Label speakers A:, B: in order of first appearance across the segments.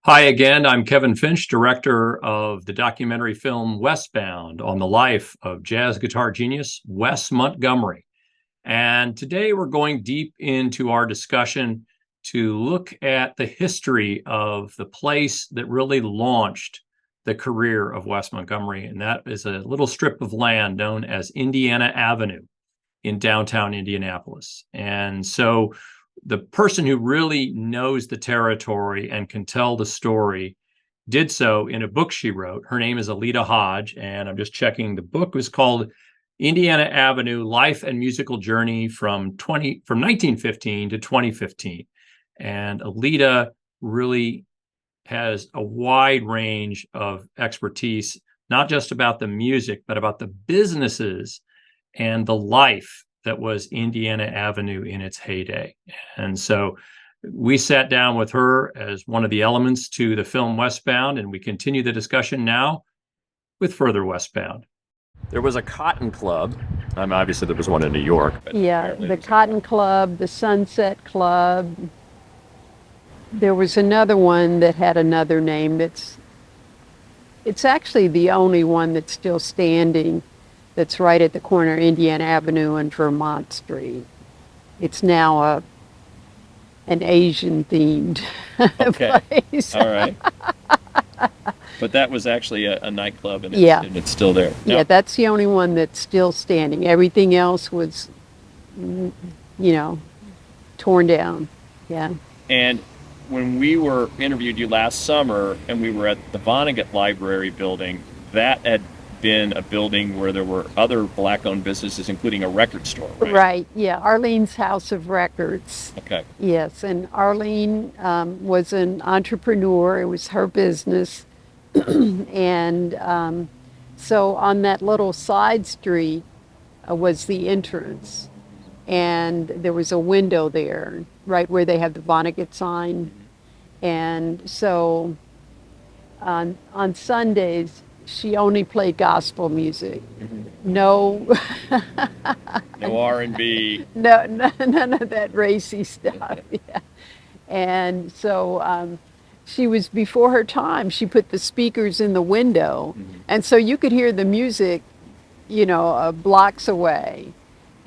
A: Hi again. I'm Kevin Finch, director of the documentary film Westbound on the life of jazz guitar genius Wes Montgomery. And today we're going deep into our discussion to look at the history of the place that really launched the career of Wes Montgomery. And that is a little strip of land known as Indiana Avenue in downtown Indianapolis. And so the person who really knows the territory and can tell the story did so in a book she wrote. Her name is Aleta Hodge, and I'm just checking. The book was called Indiana Avenue: Life and Musical Journey from 1915 to 2015. And Aleta really has a wide range of expertise, not just about the music, but about the businesses and the life that was Indiana Avenue in its heyday. And so we sat down with her as one of the elements to the film Westbound, and we continue the discussion now with further Westbound. There was a cotton club. Obviously, there was one in New York.
B: Yeah, the Cotton Club, the Sunset Club. There was another one that had another name it's actually the only one that's still standing, that's right at the corner of Indiana Avenue and Vermont Street. It's now an Asian themed
C: Okay.
B: place.
C: All right. But that was actually a nightclub, and
B: Yeah.
C: it's still there.
B: Yeah, that's the only one that's still standing. Everything else was, you know, torn down. Yeah.
C: And when we interviewed you last summer, and we were at the Vonnegut Library building, that had been a building where there were other black-owned businesses, including a record store, right?
B: Right, yeah. Arlene's House of Records.
C: Okay.
B: Yes, and Arlene was an entrepreneur. It was her business. And so on that little side street was the entrance. And there was a window there, right where they have the Vonnegut sign. And so on Sundays, she only played gospel music. No,
C: No R&B.
B: none of that racy stuff. Yeah. And so she was before her time. She put the speakers in the window, and so you could hear the music, blocks away.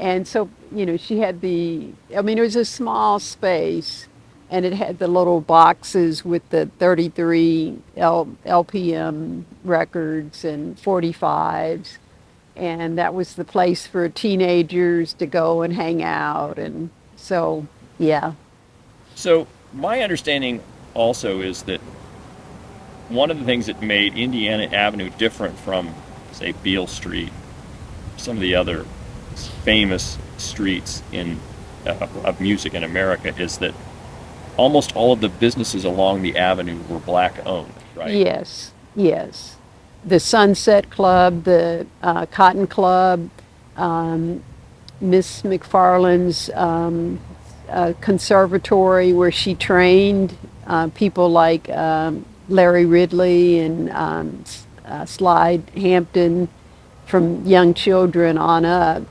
B: And so, she had it was a small space, and it had the little boxes with the 33 LPM records and 45s. And that was the place for teenagers to go and hang out. And so, yeah.
C: So my understanding also is that one of the things that made Indiana Avenue different from, say, Beale Street, some of the other famous streets of music in America, is that almost all of the businesses along the avenue were black owned, right?
B: Yes, yes. The Sunset Club, the Cotton Club, Miss McFarland's conservatory where she trained people like Larry Ridley and Slide Hampton from young children on up.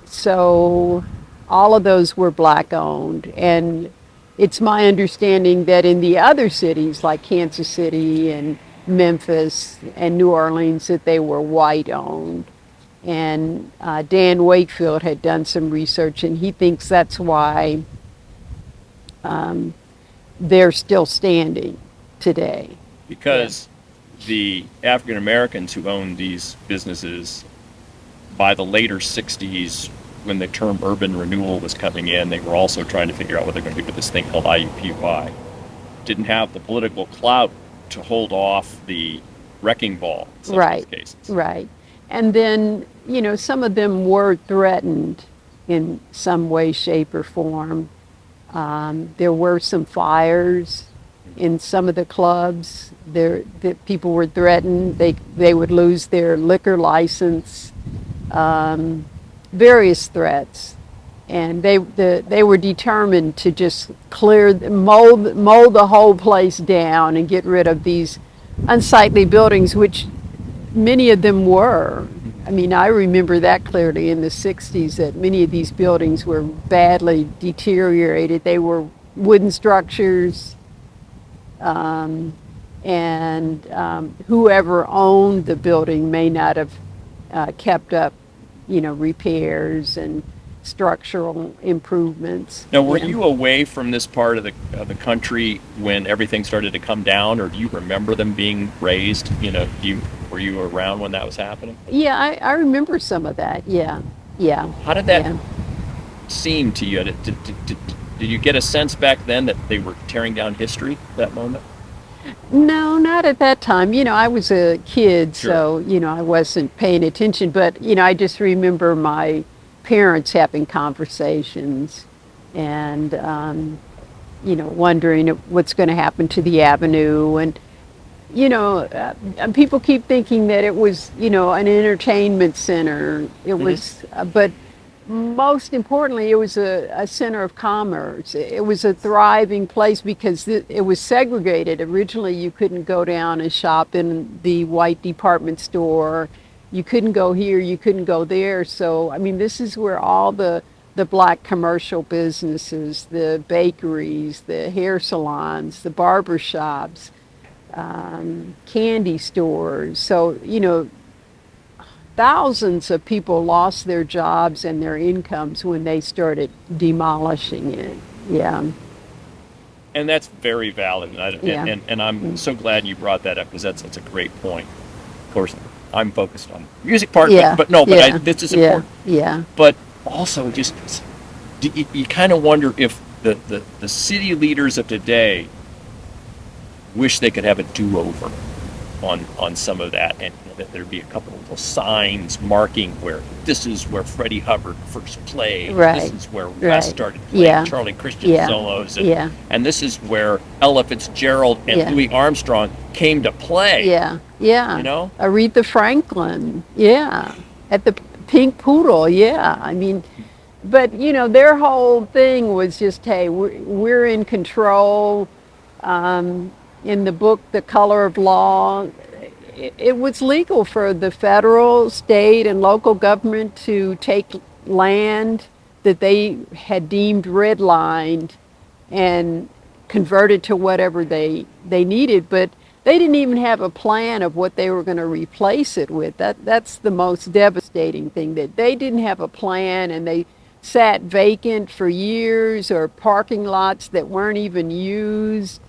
B: So all of those were black owned. And it's my understanding that in the other cities like Kansas City and Memphis and New Orleans, that they were white owned. And Dan Wakefield had done some research, and he thinks that's why they're still standing today.
C: Because the African Americans who owned these businesses, by the later 60s, when the term urban renewal was coming in, they were also trying to figure out what they're going to do with this thing called IUPUI. Didn't have the political clout to hold off the wrecking ball in some of these cases.
B: Right. And then, some of them were threatened in some way, shape, or form. There were some fires in some of the clubs. The people were threatened. They would lose their liquor license. Various threats, and they were determined to just mold the whole place down and get rid of these unsightly buildings, which many of them were. I mean, I remember that clearly in the 60s, that many of these buildings were badly deteriorated. They were wooden structures, and whoever owned the building may not have kept up, repairs and structural improvements.
C: Now, were you away from this part of the country when everything started to come down, or do you remember them being razed? Were you around when that was happening?
B: Yeah, I remember some of that. Yeah.
C: How did that seem to you? Did you get a sense back then that they were tearing down history at that moment?
B: No, not at that time. I was a kid,
C: Sure.
B: so, I wasn't paying attention. But, I just remember my parents having conversations and, wondering what's going to happen to the avenue. And, people keep thinking that it was, an entertainment center. It was, but most importantly, it was a center of commerce. It was a thriving place because it was segregated. Originally, you couldn't go down and shop in the white department store. You couldn't go here, you couldn't go there. So, this is where all the black commercial businesses, the bakeries, the hair salons, the barber shops, candy stores. So, thousands of people lost their jobs and their incomes when they started demolishing it. Yeah.
C: And that's very valid. And I'm so glad you brought that up, because that's a great point. Of course, I'm focused on the music part, but this is important.
B: Yeah.
C: But also, you kind of wonder if the city leaders of today wish they could have a do-over on some of that, and that there'd be a couple of little signs marking where this is where Freddie Hubbard first played, this is where Wes started playing Charlie Christian solos, and this is where Ella Fitzgerald and Louis Armstrong came to play.
B: Aretha Franklin, at the Pink Poodle, but their whole thing was just, hey, we're in control. In the book, The Color of Law, it was legal for the federal, state, and local government to take land that they had deemed redlined and convert it to whatever they needed, but they didn't even have a plan of what they were going to replace it with. That's the most devastating thing, that they didn't have a plan, and they sat vacant for years, or parking lots that weren't even used.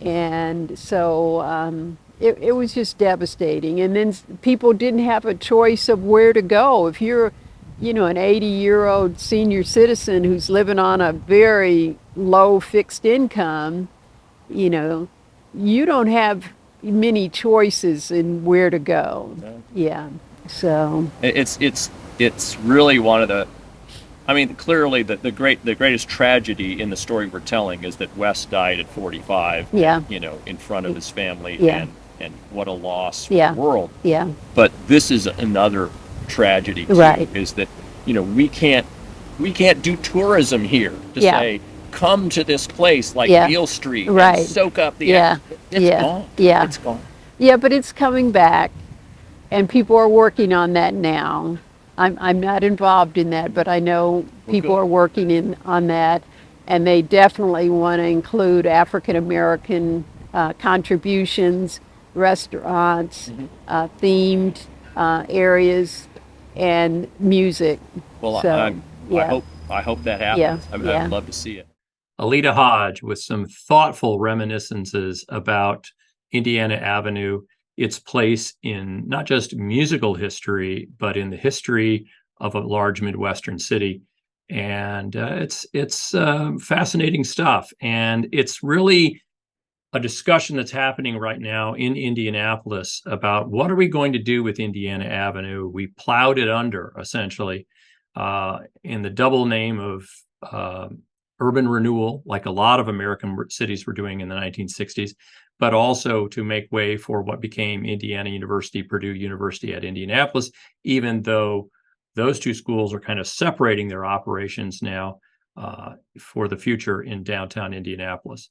B: And so it was just devastating. And then people didn't have a choice of where to go. If you're, an 80-year-old senior citizen who's living on a very low fixed income, you don't have many choices in where to go. So
C: it's really one of the, clearly the greatest tragedy in the story we're telling is that Wes died at 45. In front of his family, and what a loss for the world. But this is another tragedy too, is that we can't do tourism here to say, come to this place like Beale Street and soak up the it's gone. It's gone.
B: But it's coming back, and people are working on that now. I'm not involved in that, but I know people are working on that, and they definitely want to include African American contributions, restaurants, themed areas, and music.
C: Well,
B: so,
C: I hope that happens. I'd love to see it.
A: Aleta Hodge with some thoughtful reminiscences about Indiana Avenue, its place in not just musical history, but in the history of a large Midwestern city. And it's fascinating stuff. And it's really a discussion that's happening right now in Indianapolis about what are we going to do with Indiana Avenue? We plowed it under, essentially, in the double name of urban renewal, like a lot of American cities were doing in the 1960s, but also to make way for what became Indiana University, Purdue University at Indianapolis, even though those two schools are kind of separating their operations now for the future in downtown Indianapolis.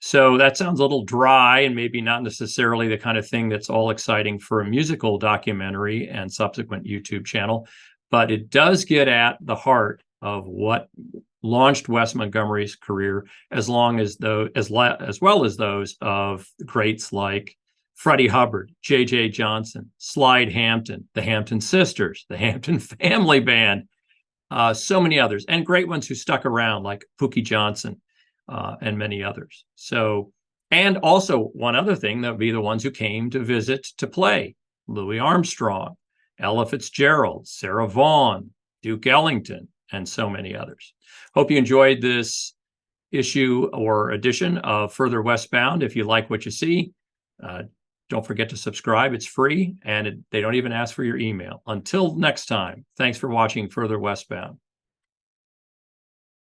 A: So that sounds a little dry and maybe not necessarily the kind of thing that's all exciting for a musical documentary and subsequent YouTube channel, but it does get at the heart of what launched Wes Montgomery's career, as well as those of greats like Freddie Hubbard, J.J. Johnson, Slide Hampton, the Hampton Sisters, the Hampton Family Band, so many others, and great ones who stuck around like Pookie Johnson and many others. So, and also one other thing, that would be the ones who came to visit to play: Louis Armstrong, Ella Fitzgerald, Sarah Vaughan, Duke Ellington, and so many others. Hope you enjoyed this issue or edition of Further Westbound. If you like what you see, don't forget to subscribe. It's free, and they don't even ask for your email. Until next time, thanks for watching Further Westbound.